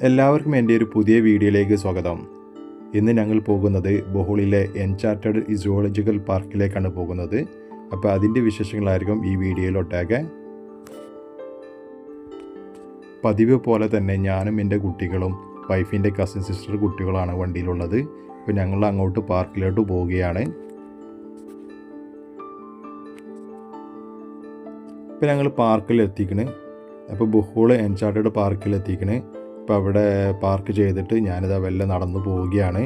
എല്ലാവർക്കും എൻ്റെ ഒരു പുതിയ വീഡിയോയിലേക്ക് സ്വാഗതം. ഇന്ന് ഞങ്ങൾ പോകുന്നത് ബോഹോളിലെ എൻചാർട്ടഡ് സുവോളജിക്കൽ പാർക്കിലേക്കാണ് പോകുന്നത്. അപ്പോൾ അതിൻ്റെ വിശേഷങ്ങളായിരിക്കും ഈ വീഡിയോയിലൊട്ടാകെ. പതിവ് പോലെ തന്നെ ഞാനും എൻ്റെ കുട്ടികളും വൈഫിൻ്റെ കസിൻ സിസ്റ്റർ കുട്ടികളാണ് വണ്ടിയിലുള്ളത്. അപ്പോൾ ഞങ്ങൾ അങ്ങോട്ട് പാർക്കിലോട്ട് പോവുകയാണ്. ഇപ്പോൾ ഞങ്ങൾ പാർക്കിലെത്തിക്കണ്. അപ്പോൾ ബോഹോൾ എൻചാർട്ടഡ് പാർക്കിലെത്തിക്കണ്. അപ്പോൾ അവിടെ പാർക്ക് ചെയ്തിട്ട് ഞാനിതാ വെല്ല നടന്നു പോവുകയാണ്.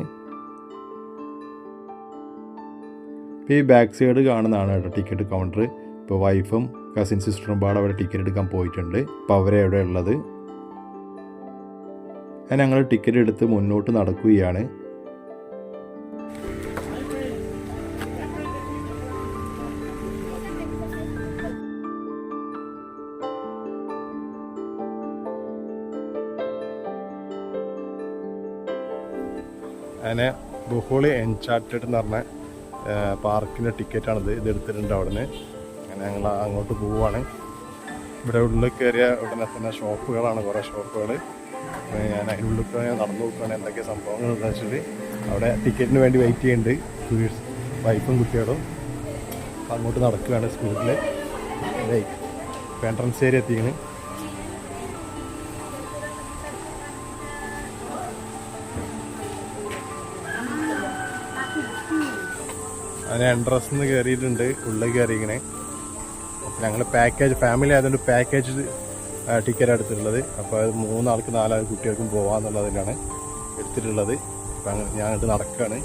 ഇപ്പോൾ ഈ ബാക്ക് സൈഡ് കാണുന്നതാണ് കേട്ടോ ടിക്കറ്റ് കൗണ്ടർ. ഇപ്പോൾ വൈഫും കസിൻ സിസ്റ്ററും പാടെ അവിടെ ടിക്കറ്റ് എടുക്കാൻ പോയിട്ടുണ്ട്. അപ്പോൾ അവരെ അവിടെ ഉള്ളത്. ഞങ്ങൾ ടിക്കറ്റ് എടുത്ത് മുന്നോട്ട് നടക്കുകയാണ്. അങ്ങനെ ബോഹോൾ എൻചാർട്ടഡ് എന്ന് പറഞ്ഞ പാർക്കിൻ്റെ ടിക്കറ്റാണിത്. ഇതെടുത്തിട്ടുണ്ട് അവിടെ നിന്ന്. അങ്ങനെ ഞങ്ങൾ അങ്ങോട്ട് പോവുകയാണ്. ഇവിടെ ഉള്ളിൽ കയറിയ ഉടനെ തന്നെ ഷോപ്പുകളാണ്, കുറേ ഷോപ്പുകൾ. ഞാൻ അതിനുള്ളിൽ നടന്നു നോക്കുകയാണ് എന്തൊക്കെ സംഭവങ്ങൾ എന്ന് വെച്ചിട്ട്. അവിടെ ടിക്കറ്റിന് വേണ്ടി വെയിറ്റ് ചെയ്യുന്നുണ്ട് വൈഫും കുട്ടികളും. അപ്പോൾ അങ്ങോട്ട് നടക്കുകയാണ് സ്കൂളിൽ. ഇപ്പോൾ എൻട്രൻസ് ഏരിയ എത്തിക്കുന്നു. അതിന് എൻട്രൻസ് നിന്ന് കയറിയിട്ടുണ്ട്, ഉള്ളിൽ കയറിയിരിക്കണേ. അപ്പോൾ ഞങ്ങൾ പാക്കേജ് ഫാമിലി ആയതുകൊണ്ട് പാക്കേജ് ടിക്കറ്റ് എടുത്തിട്ടുള്ളത്. അപ്പോൾ അത് 3 ആൾക്ക് 4 ആൾക്ക് കുട്ടികൾക്കും പോകാമെന്നുള്ളതിനാണ് എടുത്തിട്ടുള്ളത്. അപ്പോൾ അങ്ങനെ ഞാൻ അങ്ങോട്ട് നടക്കുകയാണ്.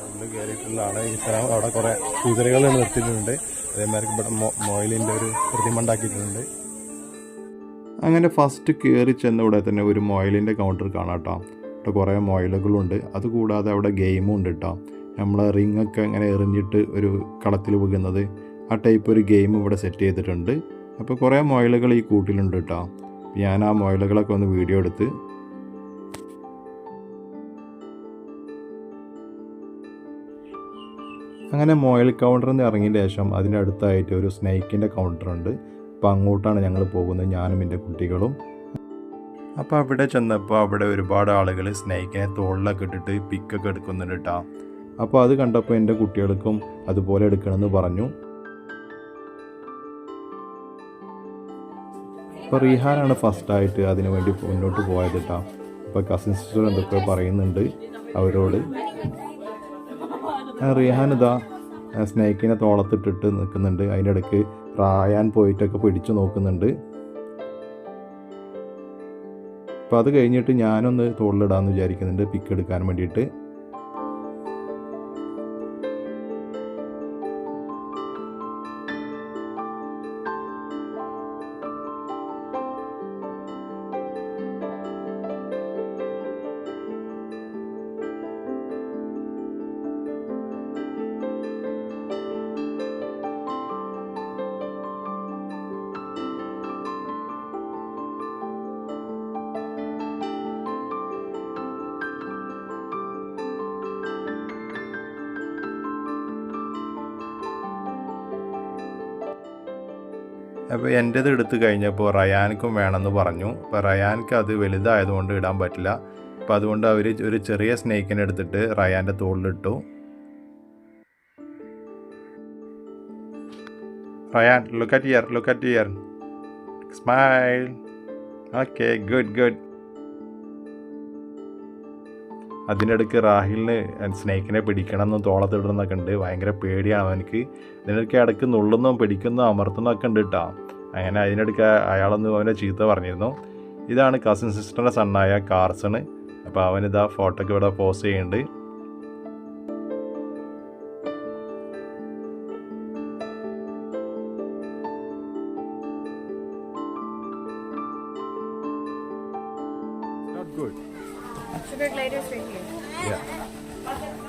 ഉള്ളിൽ കയറിയിട്ടുള്ളതാണ് ഈ സ്ഥലം. അവിടെ കുറേ കുതിരകൾ നിർത്തിയിട്ടുണ്ട്. അതേമാതിരി ഇവിടെ മൊയിലിൻ്റെ ഒരു പ്രതിമ ഉണ്ടാക്കിയിട്ടുണ്ട്. അങ്ങനെ ഫസ്റ്റ് കയറി ചെന്ന ഇവിടെ തന്നെ ഒരു മൊയിലിൻ്റെ കൗണ്ടർ കാണാം കേട്ടോ. ഇവിടെ കുറേ മൊയിലുകളുണ്ട്. അതുകൂടാതെ അവിടെ ഗെയിമും ഉണ്ട് കേട്ടോ. നമ്മൾ റിങ്ങൊക്കെ ഇങ്ങനെ എറിഞ്ഞിട്ട് ഒരു കളത്തിൽ വീകുന്നത്, ആ ടൈപ്പ് ഒരു ഗെയിം ഇവിടെ സെറ്റ് ചെയ്തിട്ടുണ്ട്. അപ്പോൾ കുറേ മൊയിലുകൾ ഈ കൂട്ടിലുണ്ട് കേട്ടോ. ഞാൻ ആ മൊയിലുകളൊക്കെ ഒന്ന് വീഡിയോ എടുത്ത്. അങ്ങനെ മൊയിൽ കൗണ്ടറിൽ നിന്ന് ഇറങ്ങിയ ശേഷം അതിനടുത്തായിട്ട് ഒരു സ്നേക്കിൻ്റെ കൗണ്ടറുണ്ട്. അപ്പോൾ അങ്ങോട്ടാണ് ഞങ്ങൾ പോകുന്നത്, ഞാനും എൻ്റെ കുട്ടികളും. അപ്പോൾ അവിടെ ചെന്നപ്പോൾ അവിടെ ഒരുപാട് ആളുകൾ സ്നേക്കിനെ തോളിലൊക്കെ ഇട്ടിട്ട് പിക്കൊക്കെ എടുക്കുന്നുണ്ട് കേട്ടോ. അപ്പോൾ അത് കണ്ടപ്പോൾ എൻ്റെ കുട്ടികൾക്കും അതുപോലെ എടുക്കണമെന്ന് പറഞ്ഞു. അപ്പോൾ റിഹാനാണ് ഫസ്റ്റായിട്ട് അതിനു വേണ്ടി മുന്നോട്ട് പോയത് കേട്ടോ. അപ്പോൾ കസിൻ സിസ്റ്റർ എന്തൊക്കെ പറയുന്നുണ്ട് അവരോട്. റിഹാൻ ഇതാ സ്നേക്കിനെ തോളത്തിട്ടിട്ട് നിൽക്കുന്നുണ്ട്. അതിൻ്റെ ഇടയ്ക്ക് റായാൻ പോയിട്ടൊക്കെ പിടിച്ചു നോക്കുന്നുണ്ട്. അപ്പോൾ അത് കഴിഞ്ഞിട്ട് ഞാനൊന്ന് തോളിലിടാമെന്ന് വിചാരിക്കുന്നുണ്ട് പിക്ക് എടുക്കാൻ വേണ്ടിയിട്ട്. അപ്പോൾ എൻ്റേത് എടുത്ത് കഴിഞ്ഞപ്പോൾ റയാൻക്കും വേണമെന്ന് പറഞ്ഞു. അപ്പോൾ റയാൻക്ക് അത് വലുതായതുകൊണ്ട് ഇടാൻ പറ്റില്ല. അപ്പോൾ അതുകൊണ്ട് അവർ ഒരു ചെറിയ സ്നേക്കിനെ എടുത്തിട്ട് റയാൻ്റെ തോളിലിട്ടു. Ryan, look at here, smile. Okay, good. അതിൻ്റെ ഇടയ്ക്ക് റാഹിലിന് സ്നേക്കിനെ പിടിക്കണം എന്നും തോളത്തിടുന്നൊക്കെ ഉണ്ട്. ഭയങ്കര പേടിയാണ് അവനക്ക്. ഇതിനിടയ്ക്ക് ഇടയ്ക്ക് നുള്ളുന്നതും പിടിക്കുന്നതും അമർത്തുന്നതൊക്കെ ഉണ്ട് കേട്ടോ. അങ്ങനെ അതിനിടയ്ക്ക് അയാളൊന്ന് അവനെ ചീത്ത പറഞ്ഞിരുന്നു. ഇതാണ് കസിൻ സിസ്റ്ററിൻ്റെ സണ്ണായ കാർസൺ. അപ്പോൾ അവനിതാ ഫോട്ടോക്ക് ഇവിടെ പോസ്റ്റ് ചെയ്യുന്നുണ്ട്.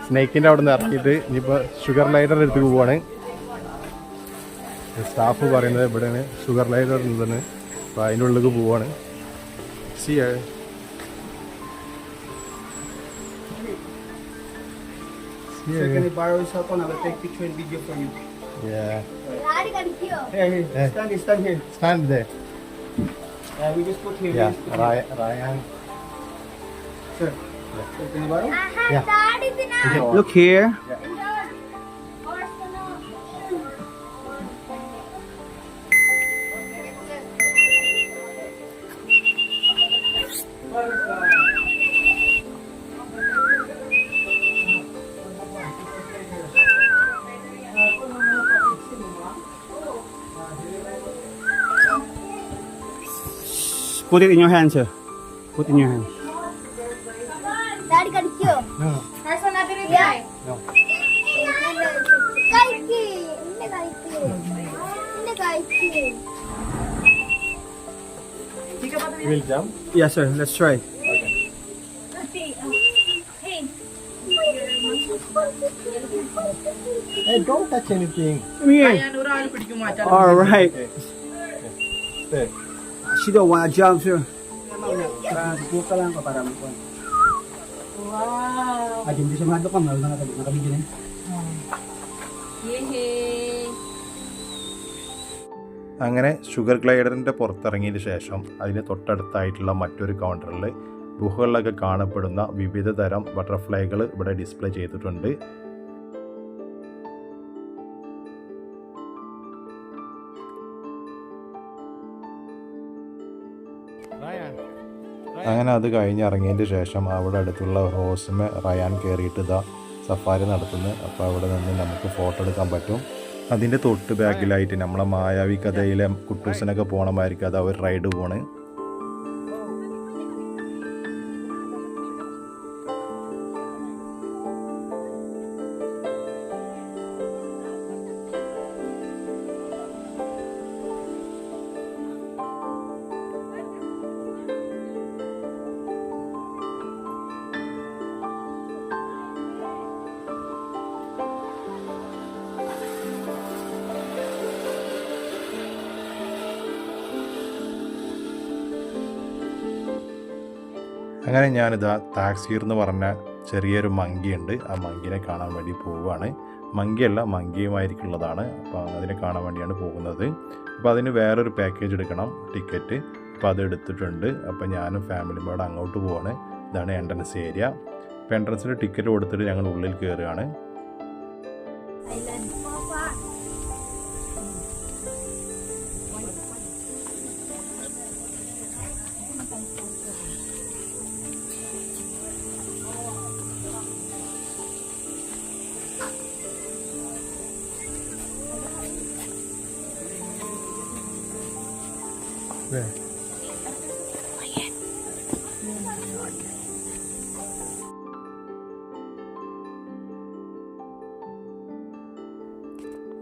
സ്നേക്കിൻ്റെ അവിടെ നിന്ന് ഇറക്കിയിട്ട് ഇനിയിപ്പോൾ ഷുഗർ ലൈഡർ എടുത്ത് പോവുകയാണ്. സ്റ്റാഫ് പറയുന്നത് ഇവിടെയാണ് ഷുഗർ ലൈഡർ ഉണ്ടെന്ന്. അപ്പോൾ അതിൻ്റെ ഉള്ളിലേക്ക് പോവുകയാണ്. Can I borrow your cell phone? I will take picture and video for you. Yeah. Here. Stand here. Stand there. We just put here. Yeah. Ryan. Sir. Sir, can you borrow? Yeah. Look here. Put it in your hand, sir. Put in your hand. Daddy കടിക്കോ? No. First one natin i-try. No. കഴിക്ക്. ഇന്നെ കഴിക്ക്. ഇന്നെ കഴിക്ക്. You will jump? Yes, sir. Let's try. Hey, don't touch anything. Come here. All right. Okay. Stay. She don't want to jump, sir. Buka lang ka para mo. Wow. Ay, hindi siya mahalo ka. Mahalo na nakabigyan eh. Yehey. അങ്ങനെ sugar ഗ്ലൈഡറിൻ്റെ പുറത്തിറങ്ങിയതിന് ശേഷം അതിന് തൊട്ടടുത്തായിട്ടുള്ള മറ്റൊരു കൗണ്ടറിൽ ഗുഹകളിലൊക്കെ കാണപ്പെടുന്ന വിവിധ തരം ബട്ടർഫ്ലൈകൾ ഇവിടെ display ചെയ്തിട്ടുണ്ട്. അങ്ങനെ അത് കഴിഞ്ഞിറങ്ങിയതിന് ശേഷം അവിടെ അടുത്തുള്ള ഹോഴ്സിമേ റയാൻ കയറിയിട്ട് ഇതാ സഫാരി നടത്തുന്നു. അപ്പോൾ അവിടെ നിന്ന് നമുക്ക് ഫോട്ടോ എടുക്കാൻ പറ്റും. അതിൻ്റെ തൊട്ട് ബാക്കിലായിട്ട് നമ്മളെ മായാവി കഥയിലെ കുട്ടൂസിനൊക്കെ പോകണമായിരിക്കും അത് അവർ റൈഡ് പോണ്. അങ്ങനെ ഞാനിതാ താക്സീർ എന്ന് പറഞ്ഞ ചെറിയൊരു മങ്കിയുണ്ട്, ആ മങ്കിനെ കാണാൻ വേണ്ടി പോവുകയാണ്. മങ്കിയല്ല, മങ്കിയുമായിരിക്കുള്ളതാണ്. അപ്പോൾ അതിനെ കാണാൻ വേണ്ടിയാണ് പോകുന്നത്. അപ്പോൾ അതിന് വേറൊരു പാക്കേജ് എടുക്കണം, ടിക്കറ്റ്. അപ്പോൾ അത് എടുത്തിട്ടുണ്ട്. അപ്പോൾ ഞാനും ഫാമിലിയും കൂടെ അങ്ങോട്ട് പോവാണ്. ഇതാണ് എൻട്രൻസ് ഏരിയ. അപ്പോൾ എൻട്രൻസിൽ ടിക്കറ്റ് കൊടുത്തിട്ട് ഞങ്ങൾ ഉള്ളിൽ കയറുകയാണ്.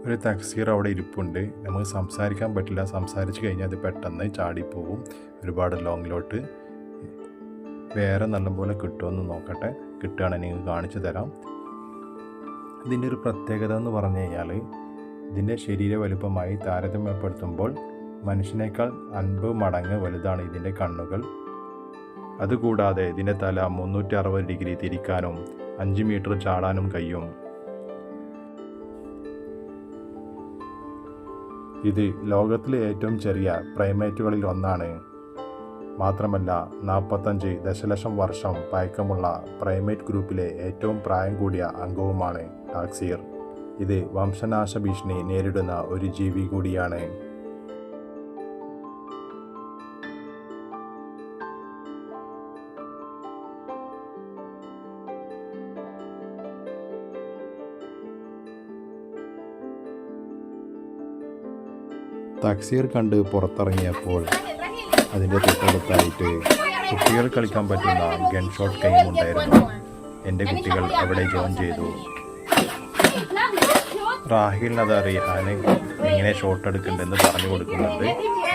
ഒരു തക്സീർ അവിടെ ഇരിപ്പുണ്ട്. നമുക്ക് സംസാരിക്കാൻ പറ്റില്ല, സംസാരിച്ച് കഴിഞ്ഞാൽ അത് പെട്ടെന്ന് ചാടിപ്പോവും ഒരുപാട് ലോങ്ങിലോട്ട്. വേറെ നല്ലപോലെ കിട്ടുമെന്ന് നോക്കട്ടെ, കിട്ടുകയാണെങ്കിൽ നിങ്ങൾക്ക് കാണിച്ചു തരാം. ഇതിൻ്റെ ഒരു പ്രത്യേകത എന്ന് പറഞ്ഞു കഴിഞ്ഞാൽ ഇതിൻ്റെ ശരീര വലുപ്പമായി താരതമ്യപ്പെടുത്തുമ്പോൾ മനുഷ്യനേക്കാൾ 50 മടങ്ങ് വലുതാണ് ഇതിൻ്റെ കണ്ണുകൾ. അതുകൂടാതെ ഇതിൻ്റെ തല 360 ഡിഗ്രി തിരിക്കാനും 5 മീറ്റർ ചാടാനും കഴിയും. ഇത് ലോകത്തിലെ ഏറ്റവും ചെറിയ പ്രൈമേറ്റുകളിൽ ഒന്നാണ്. മാത്രമല്ല 45 ദശലക്ഷം വർഷം പഴക്കമുള്ള പ്രൈമേറ്റ് ഗ്രൂപ്പിലെ ഏറ്റവും പ്രായം കൂടിയ അംഗവുമാണ് ടാക്സീർ. ഇത് വംശനാശ ഭീഷണി നേരിടുന്ന ഒരു ജീവി കൂടിയാണ്. തക്സീർ കണ്ട് പുറത്തിറങ്ങിയപ്പോൾ അതിൻ്റെ തൊട്ടടുത്തായിട്ട് കുട്ടികൾ കളിക്കാൻ പറ്റുന്ന ഗൺ ഷോട്ട് ഗെയിം ഉണ്ടായിരുന്നു. എൻ്റെ കുട്ടികൾ അവിടെ ജോയിൻ ചെയ്തു. റാഹിലിനത് അറിയാൻ എങ്ങനെ ഷോട്ട് എടുക്കണ്ടെന്ന് പറഞ്ഞു കൊടുക്കുന്നുണ്ട്.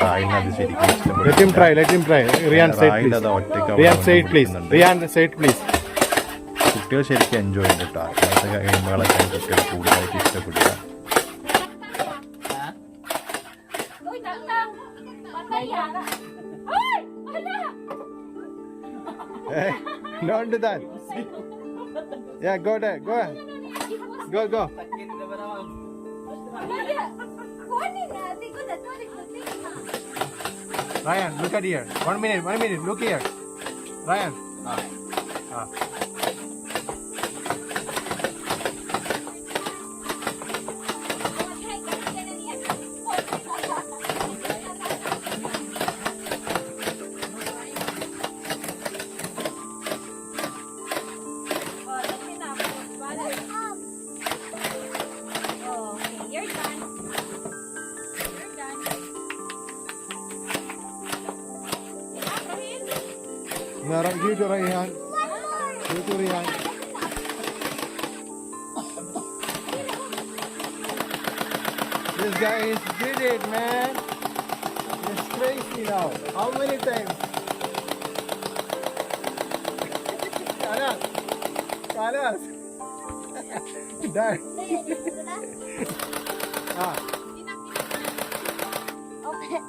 റാഹിലിനത് ശരിക്കും ഇഷ്ടപ്പെട്ടു. റാഹിൽ അത് ഒറ്റയ്ക്ക് കുട്ടികൾ ശരിക്കും എൻജോയ് ചെയ്തിട്ടാ. ഇങ്ങനത്തെ ഗെയിമുകളൊക്കെ കുട്ടികൾ കൂടുതലായിട്ട് ഇഷ്ടപ്പെടുക. Hey, don't do that. Yeah, go there. Go. Go. Ryan, look at here. 1 minute. Look here. Ryan. Give to Rayhan. Give to Rayhan. This guy is did it, man. It's crazy now. How many times? Kalas. Dad. Okay.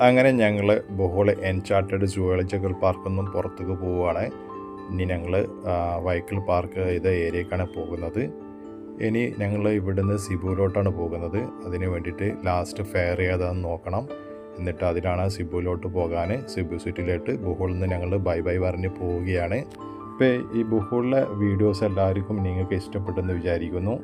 അങ്ങനെ ഞങ്ങൾ Bohol എൻചാർട്ടഡ് zoological പാർക്കിൽ നിന്നും പുറത്തേക്ക് പോവുകയാണ്. ഇനി ഞങ്ങൾ vehicle park ചെയ്ത ഏരിയക്കാണ് പോകുന്നത്. ഇനി ഞങ്ങൾ ഇവിടുന്ന് സിബുലോട്ടാണ് പോകുന്നത്. അതിന് വേണ്ടിയിട്ട് ലാസ്റ്റ് ഫെയർ ഏതാണെന്ന് നോക്കണം. എന്നിട്ട് അതിലാണ് സിബുലോട്ട് പോകാൻ. സിബു സിറ്റിയിലോട്ട് ബോഹോളിൽ നിന്ന് ഞങ്ങൾ ബൈ ബൈ പറഞ്ഞ് പോവുകയാണ്. ഇപ്പോൾ ഈ ബോഹോളിലെ വീഡിയോസ് എല്ലാവർക്കും നിങ്ങൾക്ക് ഇഷ്ടപ്പെട്ടെന്ന് വിചാരിക്കുന്നു.